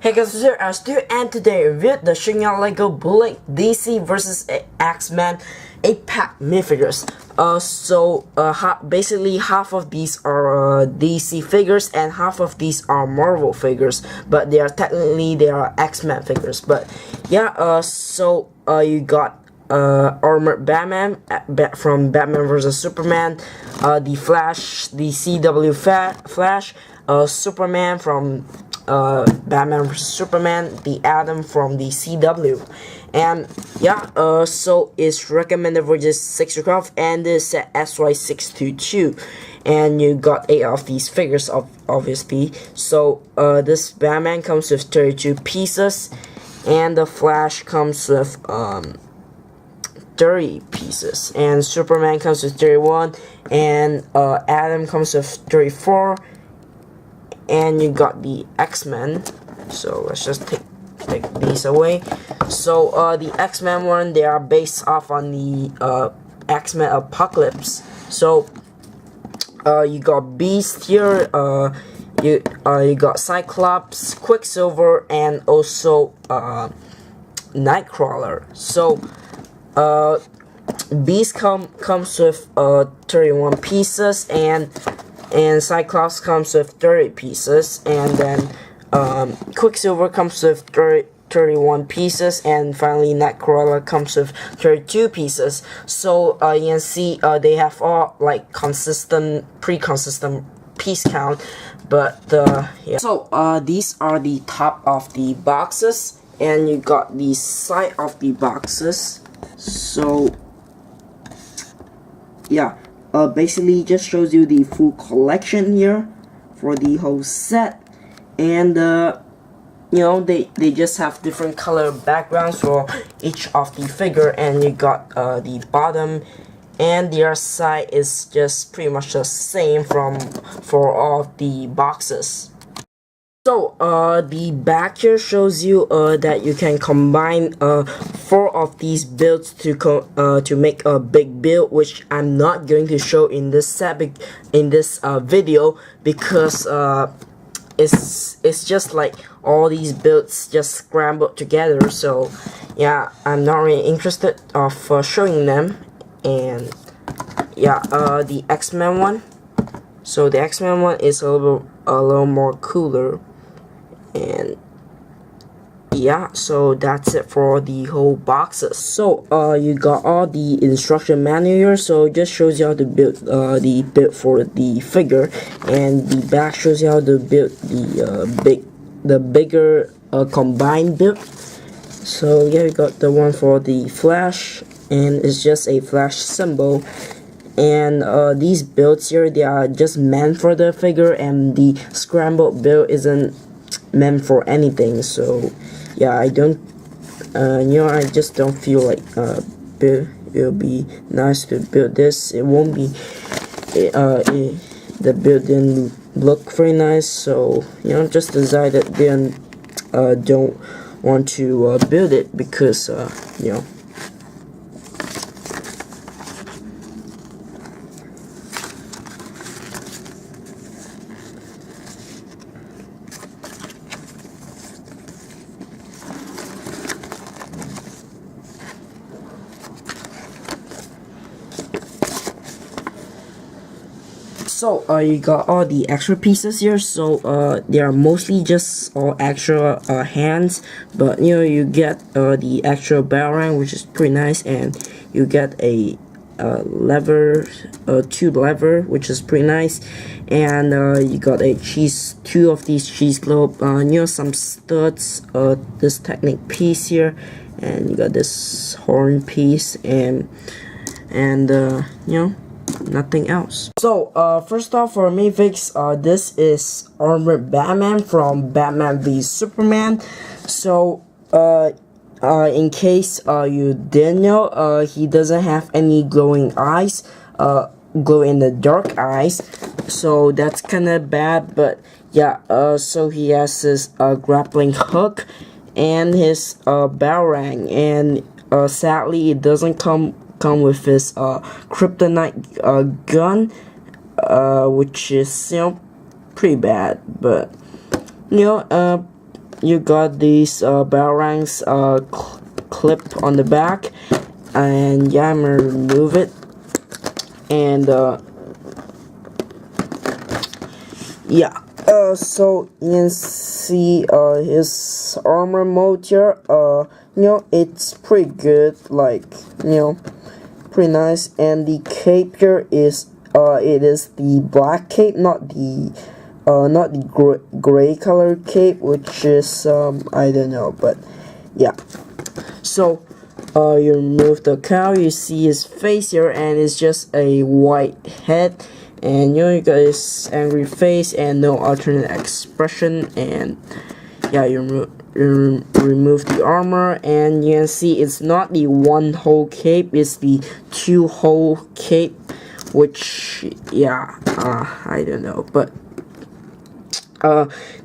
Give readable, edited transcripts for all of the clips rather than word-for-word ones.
Hey guys, it's here Stu, and today I reviewed the Sheng Lego Bootleg DC vs X-Men 8-pack minifigures. Basically half of these are DC figures and half of these are Marvel figures, but they are X-Men figures. But yeah, you got armored Batman from Batman vs Superman, the Flash, the CW Flash, Superman from Batman vs Superman, the Atom from the CW, and yeah, so it's recommended for just 612, and this at SY622, and you got 8 of these figures obviously. So this Batman comes with 32 pieces, and the Flash comes with 30 pieces, and Superman comes with 31, and Atom comes with 34. And you got the X-Men, so let's just take these away. So the X-Men one, they are based off on the X-Men Apocalypse. So you got Beast here, you got Cyclops, Quicksilver, and also Nightcrawler. So Beast comes with 31 pieces, and Cyclops comes with 30 pieces, and then Quicksilver comes with 31 pieces, and finally Nightcrawler comes with 32 pieces. So you can see they have all like pre-consistent piece count, but yeah. So these are the top of the boxes, and you got the side of the boxes. So yeah. Basically just shows you the full collection here for the whole set, and you know, they just have different color backgrounds for each of the figure, and you got the bottom and the other side is just pretty much the same for all of the boxes. So the back here shows you that you can combine 4 of these builds to make a big build, which I'm not going to show in this video, because it's just like all these builds just scrambled together. So yeah, I'm not really interested of showing them. And yeah, the X-Men one. So the X-Men one is a little more cooler. And yeah, so that's it for the whole boxes. So you got all the instruction manual here, so it just shows you how to build the build for the figure, and the back shows you how to build the bigger combined build. So yeah, you got the one for the Flash, and it's just a Flash symbol. And these builds here, they are just meant for the figure, and the scrambled build isn't meant for anything. So yeah, I don't I just don't feel like it'll be nice to build this. It won't be the build didn't look very nice, so just decided then don't want to build it, because So you got all the extra pieces here. So they are mostly just all extra hands, but you get the extra barrel, which is pretty nice, and you get a lever, tube lever, which is pretty nice, and you got two of these cheese globe, some studs, this Technic piece here, and you got this horn piece, and nothing else. So first off, for minifigs, this is armored Batman from Batman v Superman. So in case you didn't know, he doesn't have any glowing eyes, glow in the dark eyes, so that's kind of bad. But yeah, so he has his grappling hook and his barrel, and sadly it doesn't come with his kryptonite gun, which is pretty bad, but you know, you got these batarangs clip on the back, and yeah, I'm gonna remove it, and yeah. So you can see his armor mode here. You know, it's pretty good, like, you know, pretty nice. And the cape here is it is the black cape, not the gray color cape, which is I don't know, but yeah. So you remove the cow, you see his face here, and it's just a white head, and you know, you got his angry face and no alternate expression. And yeah, you remove the armor, and you can see it's not the one whole cape, it's the two whole cape, which yeah, I don't know, but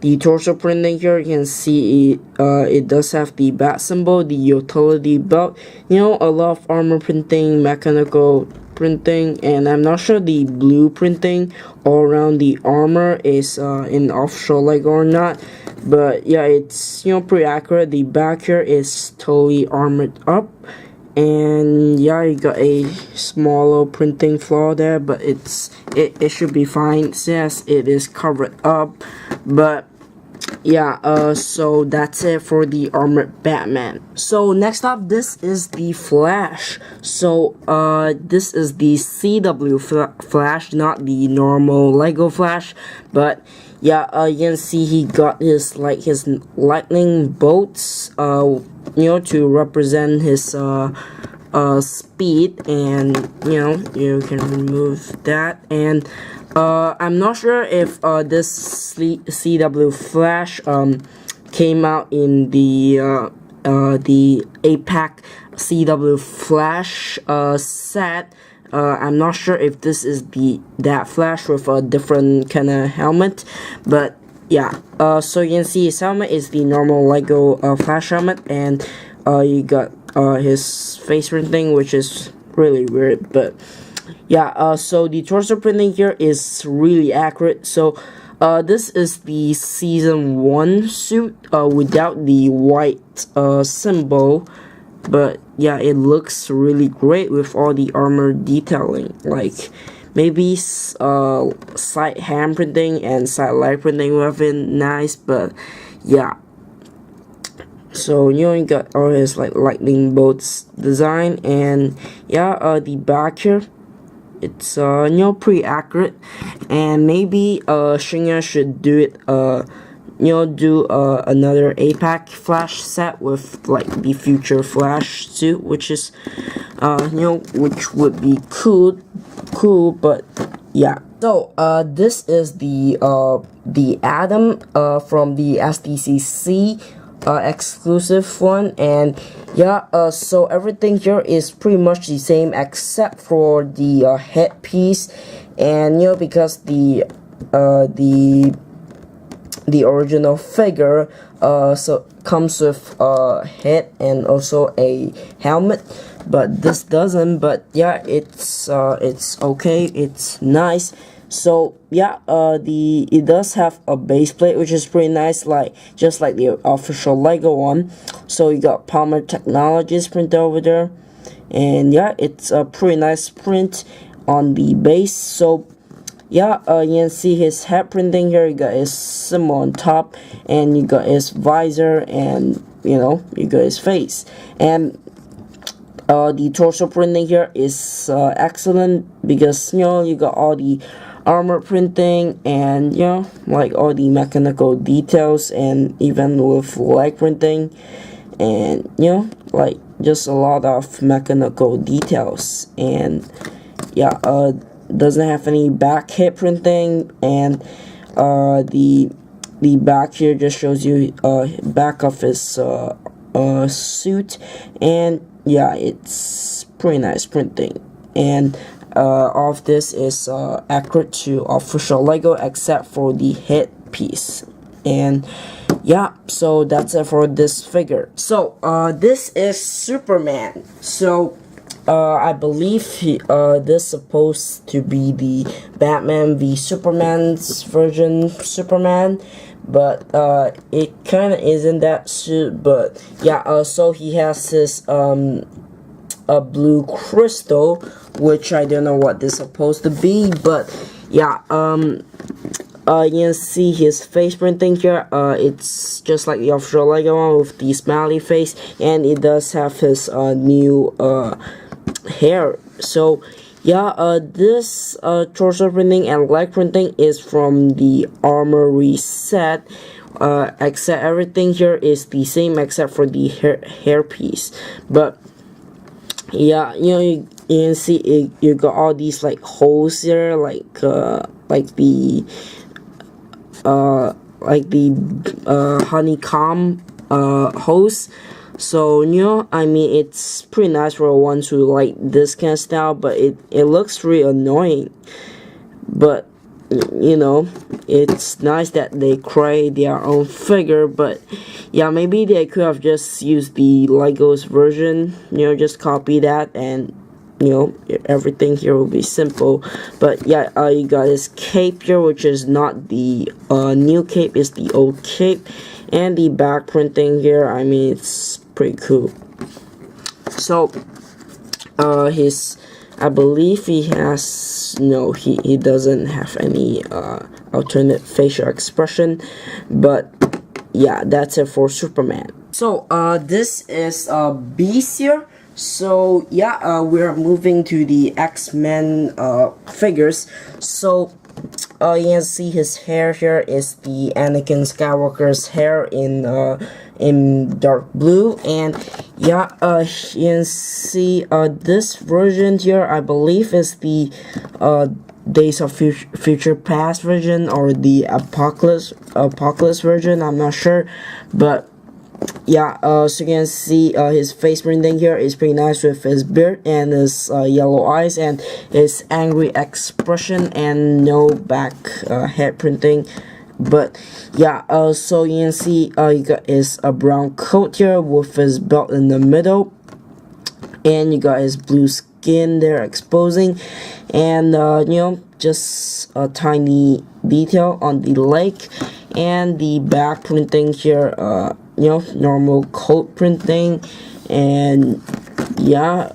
the torso printing here, you can see it does have the bat symbol, the utility belt, you know, a lot of armor printing, mechanical printing, and I'm not sure the blue printing all around the armor is in official Lego or not, but yeah, it's, you know, pretty accurate. The back here is totally armored up, and yeah, you got a smaller printing flaw there, but it should be fine since it is covered up. But yeah, so that's it for the armored Batman. So next up, this is the Flash. So this is the CW Flash, not the normal Lego Flash, but yeah, you can see he got his lightning bolts, you know, to represent his speed, and you know, you can remove that. And I'm not sure if this CW Flash came out in the APAC CW Flash set. I'm not sure if this is that Flash with a different kind of helmet, but yeah. So you can see his helmet is the normal Lego Flash helmet, and you got his face printing, which is really weird, but yeah. So the torso printing here is really accurate. So this is the season 1 suit without the white symbol, but yeah, it looks really great with all the armor detailing, like maybe side hand printing and side leg printing would have been nice, but yeah. So you know, you got all his lightning bolts design, and yeah, the back here, it's you know, pretty accurate, and maybe Sheng should do it, you know, do another APAC Flash set with like the future Flash suit, which is you know, which would be cool, but yeah. So this is the Atom from the SDCC exclusive one, and yeah, so everything here is pretty much the same except for the headpiece, and you know, because the original figure so comes with a head and also a helmet, but this doesn't. But yeah, it's okay, it's nice. So yeah, it does have a base plate, which is pretty nice, like just like the official Lego one. So you got Palmer Technologies print over there, and yeah, it's a pretty nice print on the base. So yeah, you can see his head printing here. You got his symbol on top, and you got his visor, and you know, you got his face. And the torso printing here is excellent, because you know, you got all the armor printing, and you know, like all the mechanical details, and even with leg printing, and you know, like just a lot of mechanical details. And yeah, doesn't have any back hip printing, and the back here just shows you back of his suit, and yeah, it's pretty nice printing. And all of this is accurate to official Lego except for the head piece. And yeah, so that's it for this figure. So this is Superman. So I believe this supposed to be the Batman v Superman's version Superman, but it kind of isn't that suit. But yeah, so he has this a blue crystal, which I don't know what this is supposed to be, but yeah, you can see his face printing here. It's just like the official Lego one with the smiley face, and it does have his new hair. So yeah, this torso printing and leg printing is from the Armory set, except everything here is the same except for the hair piece. But yeah, you know, you can see you got all these like holes here, like the honeycomb holes. So you know, I mean, it's pretty nice for ones who like this kind of style, but it looks really annoying. But you know, it's nice that they create their own figure. But yeah, maybe they could have just used the Legos version, you know, just copy that, and you know, everything here will be simple. But yeah, you got this cape here, which is not the new cape, it's the old cape. And the back printing here, I mean, it's pretty cool. So I believe he has, no, he doesn't have any alternate facial expression. But yeah, that's it for Superman. So this is Beast here. So yeah, we're moving to the X-Men figures. So you can see his hair here is the Anakin Skywalker's hair in dark blue. And yeah, you can see this version here, I believe, is the Days of Future Past version, or the Apocalypse version, I'm not sure. But yeah, so you can see his face printing here is pretty nice with his beard and his yellow eyes and his angry expression, and no back head printing. But yeah, so you can see you got his brown coat here with his belt in the middle, and you got his blue skin there exposing, and you know, just a tiny detail on the leg. And the back printing here, you know, normal coat printing. And yeah,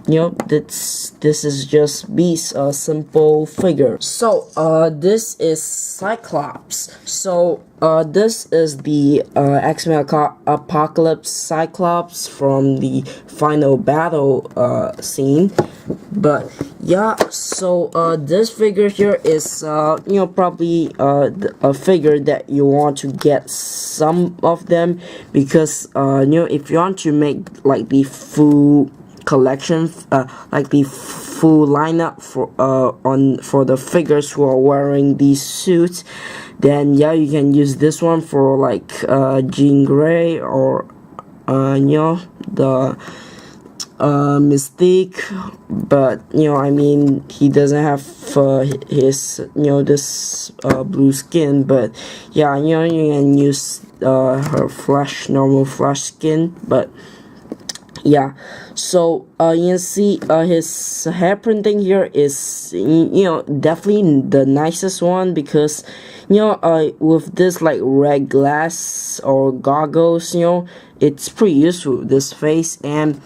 you know, this is just Beast, a simple figure. So this is Cyclops. So this is the X-Men Apocalypse Cyclops from the final battle scene. But yeah, so this figure here is you know, probably a figure that you want to get some of them, because you know, if you want to make like the full collection, like the full lineup for the figures who are wearing these suits, then yeah, you can use this one for like Jean Grey, or you know, the Mystique. But you know, I mean, he doesn't have his, you know, this blue skin. But yeah, you know, you can use her normal flesh skin. But yeah, so you can see his hair printing here is, you know, definitely the nicest one, because you know, with this like red glass or goggles, you know, it's pretty useful, this face. And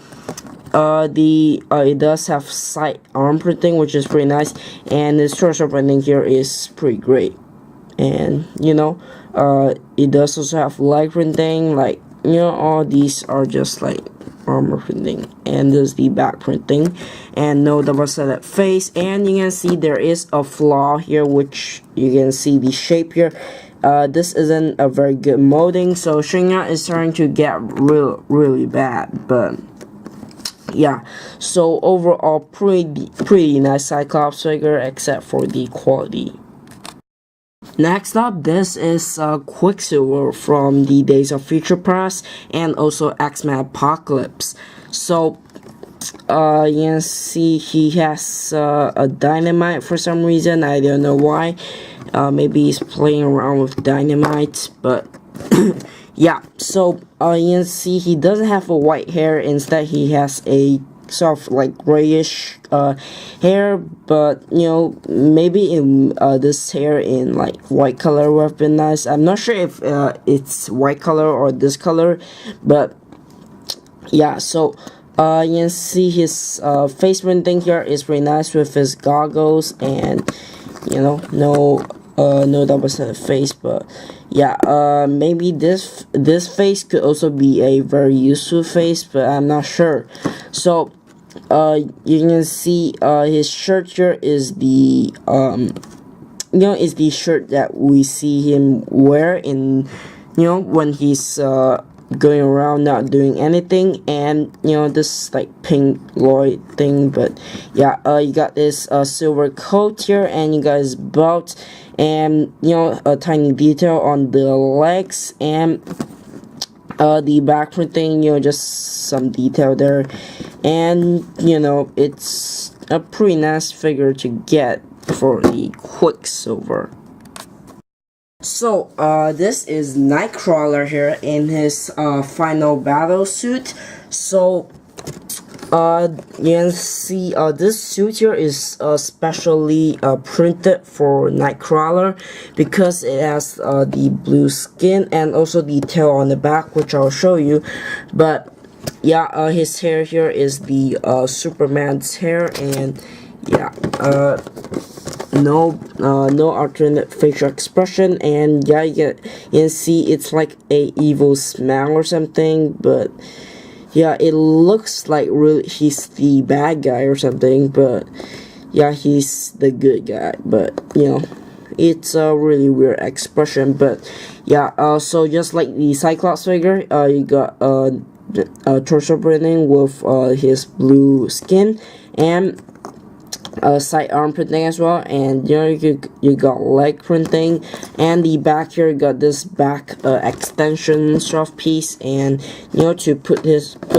it does have side arm printing, which is pretty nice, and this torso printing here is pretty great. And you know, it does also have leg printing, like, you know, all these are just like armor printing. And there's the back printing, and no double-sided face. And you can see there is a flaw here, which you can see the shape here. This isn't a very good molding, so Sheng is starting to get really bad. But yeah, so overall pretty nice Cyclops figure, except for the quality. Next up, this is Quicksilver from the Days of Future Past and also X-Men Apocalypse. So you can see he has a dynamite for some reason. I don't know why. Maybe he's playing around with dynamite. But yeah, so you can see he doesn't have a white hair. Instead, he has a sort of like grayish hair, but you know, maybe in this hair in like white color would have been nice. I'm not sure if it's white color or this color, but yeah. So you can see his face printing here is pretty nice with his goggles, and you know, no double sided face. But yeah, maybe this face could also be a very useful face, but I'm not sure. So you can see his shirt here is the you know, is the shirt that we see him wear in, you know, when he's going around not doing anything. And you know, this like pink Lloyd thing. But yeah, you got this silver coat here, and you got his belt, and you know, a tiny detail on the legs, and the back printing, you know, just some detail there. And you know, it's a pretty nice figure to get for the Quicksilver. So this is Nightcrawler here in his final battle suit. So you can see this suit here is specially printed for Nightcrawler because it has the blue skin and also the tail on the back, which I'll show you. But yeah, his hair here is the Superman's hair, and yeah, no alternate facial expression, and yeah, you can see it's like a evil smile or something. But yeah, it looks like really he's the bad guy or something, but yeah, he's the good guy. But you know, it's a really weird expression. But yeah, so just like the Cyclops figure, you got torso printing with his blue skin, and side arm printing as well. And you know, you got leg printing, and the back here you got this back extension sort of piece, and you know, to put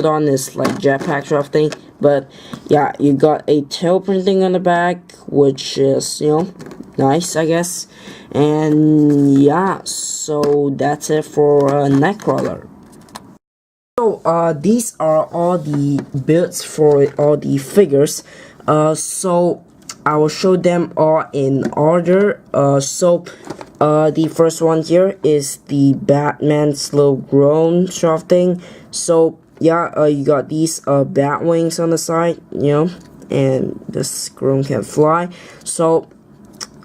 on this like jetpack sort of thing. But yeah, you got a tail printing on the back, which is, you know, nice, I guess. And yeah, so that's it for Nightcrawler. So these are all the builds for all the figures. So I will show them all in order. So the first one here is the Batman slow grown sort of thing. So yeah, you got these bat wings on the side, you know, and this grown can fly. So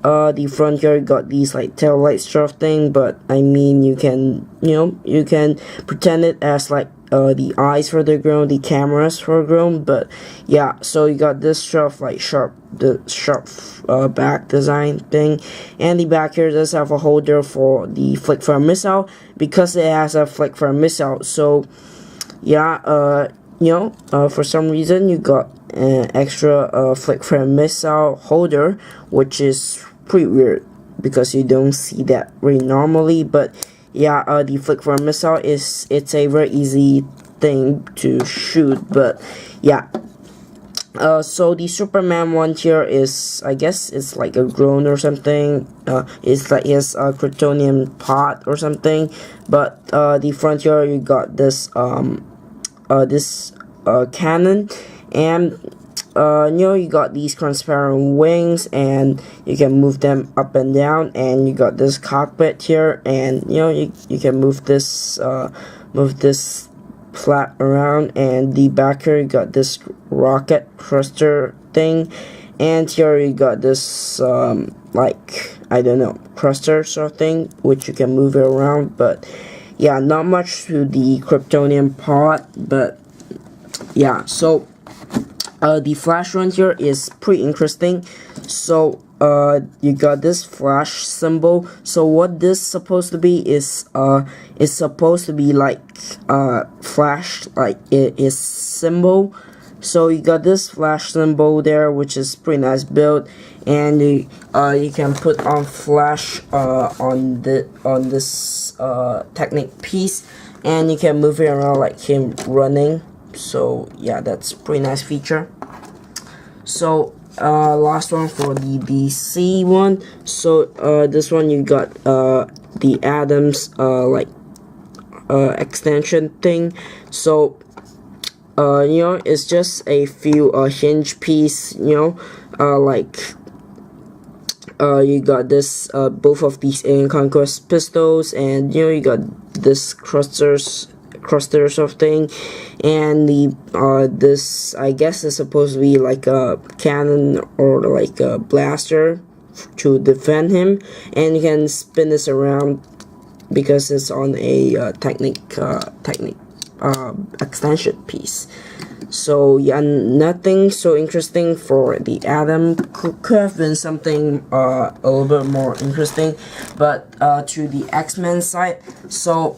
the front here got these like tail lights sort of thing, but I mean, you can, you know, you can pretend it as like the eyes for the grown, the cameras for grown. But yeah, so you got this sort of like sharp back design thing, and the back here does have a holder for the flick fire missile because it has a flick fire missile. So yeah, you know, for some reason you got an extra flick fire missile holder, which is pretty weird because you don't see that really normally. But yeah, the flick fire missile it's a very easy thing to shoot. But yeah, so the Superman one here is, I guess it's like a drone or something. It's like his Kryptonian pod or something. But the front here you got this cannon, and you know, you got these transparent wings, and you can move them up and down. And you got this cockpit here, and you know, you can move this flat around. And the back here you got this rocket thruster thing, and here you got this like, I don't know, thruster sort of thing, which you can move it around. But yeah, not much to the Kryptonian pod. But yeah, so the Flash one here is pretty interesting. So you got this Flash symbol. So what this supposed to be is it's supposed to be like Flash, like it is symbol. So you got this Flash symbol there, which is pretty nice build. And you can put on Flash on this Technic piece, and you can move it around like him running. So yeah, that's pretty nice feature. So last one for the DC one. So this one you got the Adams like extension thing. So you know, it's just a few hinge piece, you know, like you got this both of these alien conquest pistols, and you know, you got this cluster sort of thing, and the this, I guess, is supposed to be like a cannon or like a blaster to defend him, and you can spin this around because it's on a technic extension piece. So yeah, nothing so interesting for the Atom. Could have been something a little bit more interesting, but to the X-Men side, so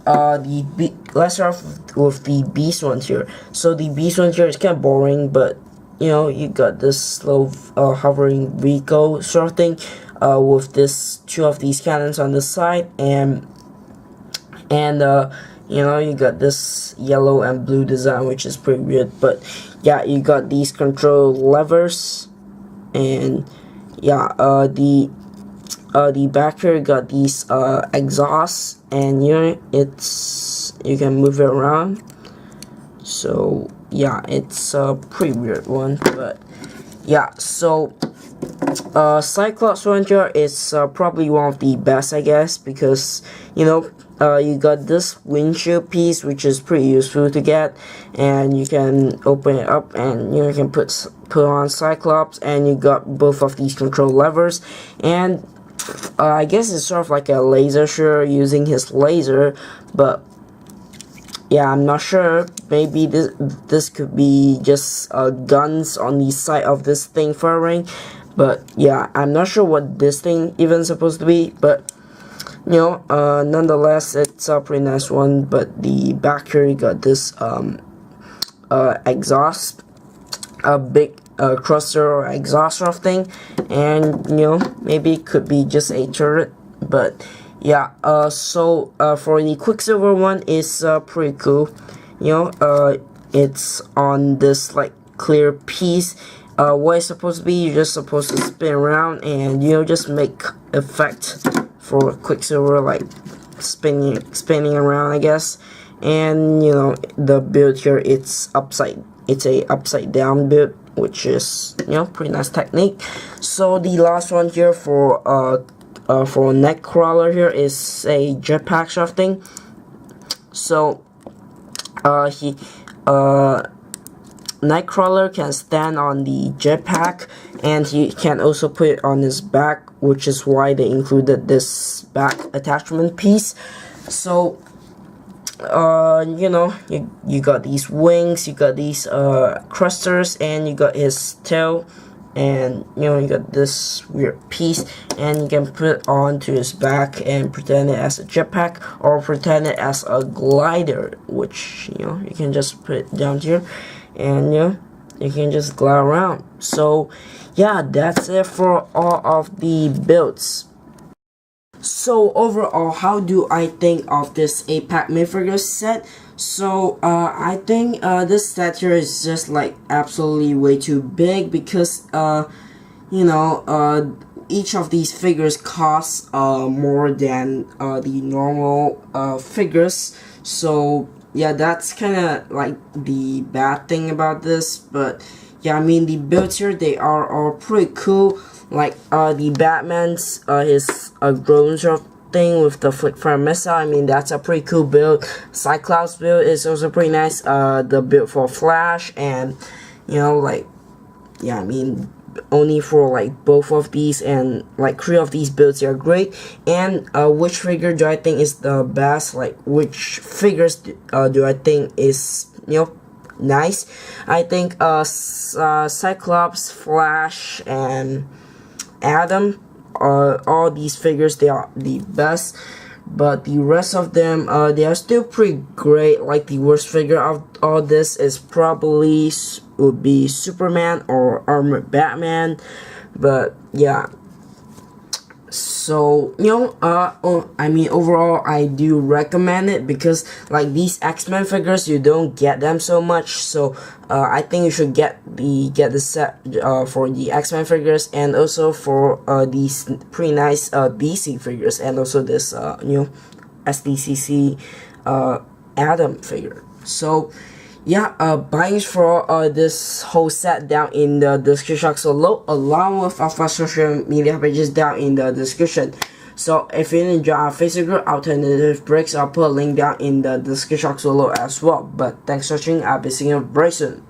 let's start with the Beast one here. So the Beast one here is kind of boring, but you know, you got this slow hovering vehicle sort of thing with this two of these cannons on the side, and you know, you got this yellow and blue design, which is pretty weird. But yeah, you got these control levers, and yeah, the back here, you got these exhausts, and you know, you can move it around. So yeah, it's a pretty weird one, but yeah. So Cyclops Ranger is probably one of the best, I guess, because you know, you got this windshield piece, which is pretty useful to get, and you can open it up, and you know, you can put on Cyclops, and you got both of these control levers, and I guess it's sort of like a laser shooter using his laser, but yeah, I'm not sure. Maybe this could be just guns on the side of this thing firing, but yeah, I'm not sure what this thing even supposed to be, but you know, nonetheless, it's a pretty nice one. But the back here, you got this exhaust, a big cluster or exhaust sort of thing, and you know, maybe it could be just a turret, but yeah. So for the Quicksilver one, is pretty cool. You know, it's on this like clear piece. What it's supposed to be, you're just supposed to spin around and you know, just make effect for Quicksilver, like spinning around, I guess. And you know, the build here, it's a upside down build, which is, you know, pretty nice technique. So the last one here for Nightcrawler here is a jetpack sort of thing. So Nightcrawler can stand on the jetpack, and he can also put it on his back, which is why they included this back attachment piece. So you know, you got these wings, you got these clusters, and you got his tail, and you know, you got this weird piece, and you can put it onto his back and pretend it as a jetpack, or pretend it as a glider, which you know, you can just put it down here, and you know, you can just glide around. So yeah, that's it for all of the builds. So overall, how do I think of this 8-pack minifigures set? So I think this set here is just like absolutely way too big, because you know, each of these figures costs more than the normal figures. So yeah, that's kind of like the bad thing about this. But yeah, I mean, the builds here, they are all pretty cool. Like the Batman's his drone sort of thing with the flick fire missile, I mean, that's a pretty cool build. Cyclops build is also pretty nice. The build for Flash, and you know, like, yeah, I mean, only for like both of these and like 3 of these builds are great. And which figure do I think is the best? Like, which figures do I think is, you know, nice? I think Cyclops, Flash, and Atom, all these figures, they are the best. But the rest of them, they are still pretty great. Like, the worst figure of all this is probably would be Superman or Armored Batman. But yeah, so you know, I mean, overall, I do recommend it, because like these X-Men figures, you don't get them so much. So I think you should get the set for the X-Men figures, and also for these pretty nice DC figures, and also this you know, SDCC Adam figure. So yeah, buying for this whole set down in the description box below, along with our social media pages down in the description. So if you enjoy our Facebook group Alternative Breaks, I'll put a link down in the description box below as well. But thanks for watching. I'll be seeing you very soon.